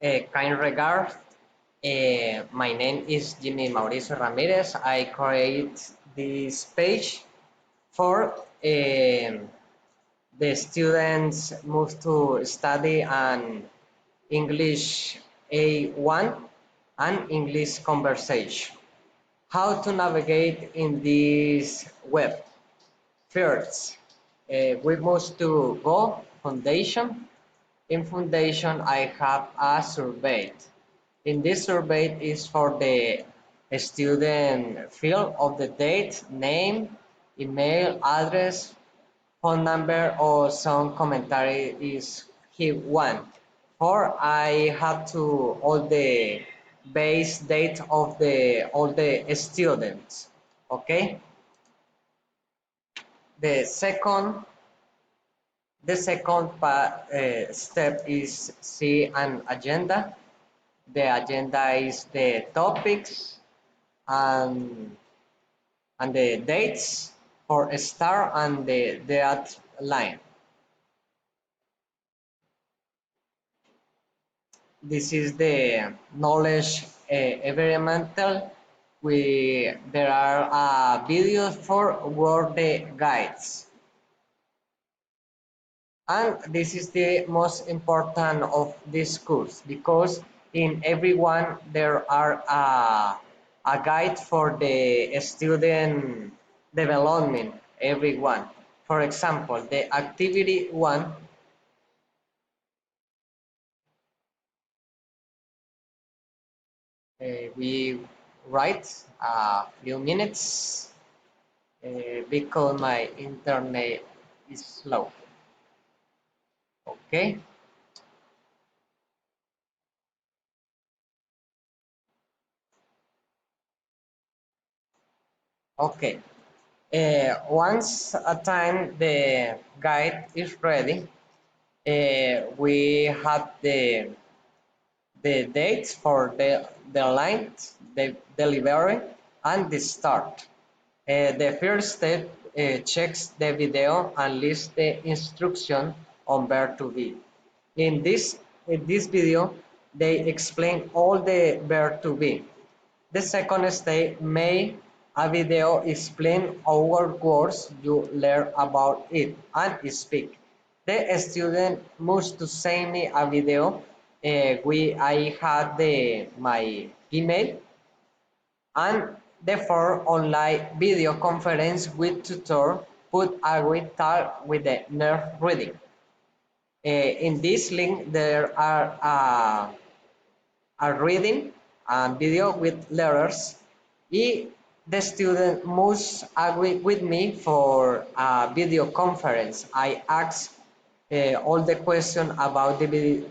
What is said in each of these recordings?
Kind regards. My name is Jimmy Mauricio Ramirez. I create this page for the students move to study an English A1 and English conversation. How to navigate in this web? First, we must to go foundation. In foundation, I have a survey. In this survey is for the student field of the date, name, email, address, phone number, or some commentary is he want. For I have to all the base date of the all the students. Okay. The second step is see an agenda. The agenda is the topics and the dates for a start and the deadline. This is the knowledge environmental. There are videos for word guides. And this is the most important of this course because in every one there are a guide for the student development, every one. For example, the activity one, we write a few minutes because my internet is slow. Okay, okay. Once a time the guide is ready, we have the dates for the line, the delivery, and the start. The first step checks the video and lists the instruction on where to be. In this video, they explain all the where to be. The second step may a video explain our words you learn about it and speak. The student must to send me a video. I had my email and therefore online video conference with tutor put a with talk with the nerve reading. In this link there are a reading and video with letters. The student must agree with me for a video conference. I ask all the question about the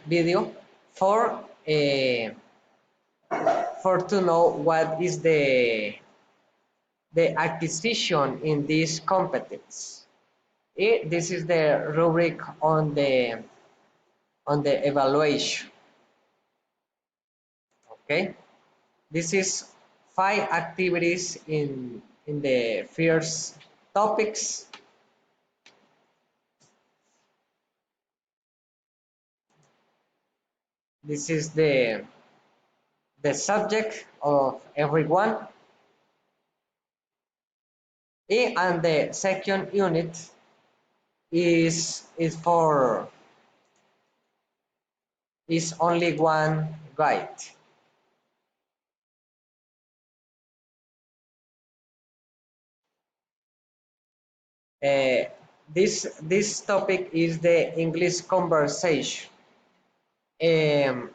video for uh, for to know what is the acquisition in this competence. This is the rubric on the evaluation. Okay, this is 5 activities in the first topics. This is the subject of everyone. And the second unit is for is only one guide. Uh, this topic is the English conversation. Um,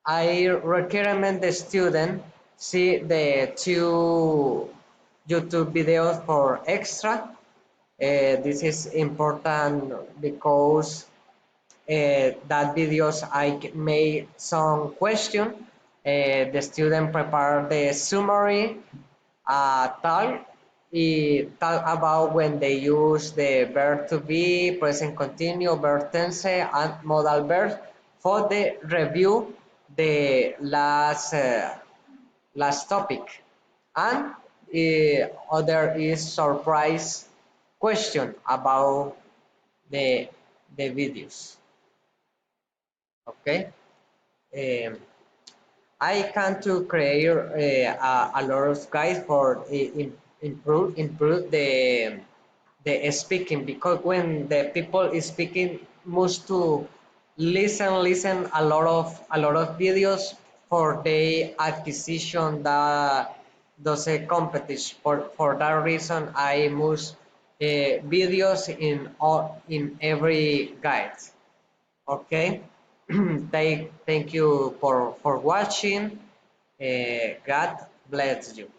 I recommend the student see the 2 YouTube videos for extra. This is important because that videos I made some question. The student prepare the summary, talk about when they use the verb to be, present continuous, verb tense, and modal verbs for the review the last topic. And other is surprise question about the videos. Okay. Um, I can to create a lot of guides for improve the speaking, because when the people is speaking must to listen a lot of videos for the acquisition that does a competition. For that reason, I must videos in every guide. Okay. Thank you for watching. God bless you.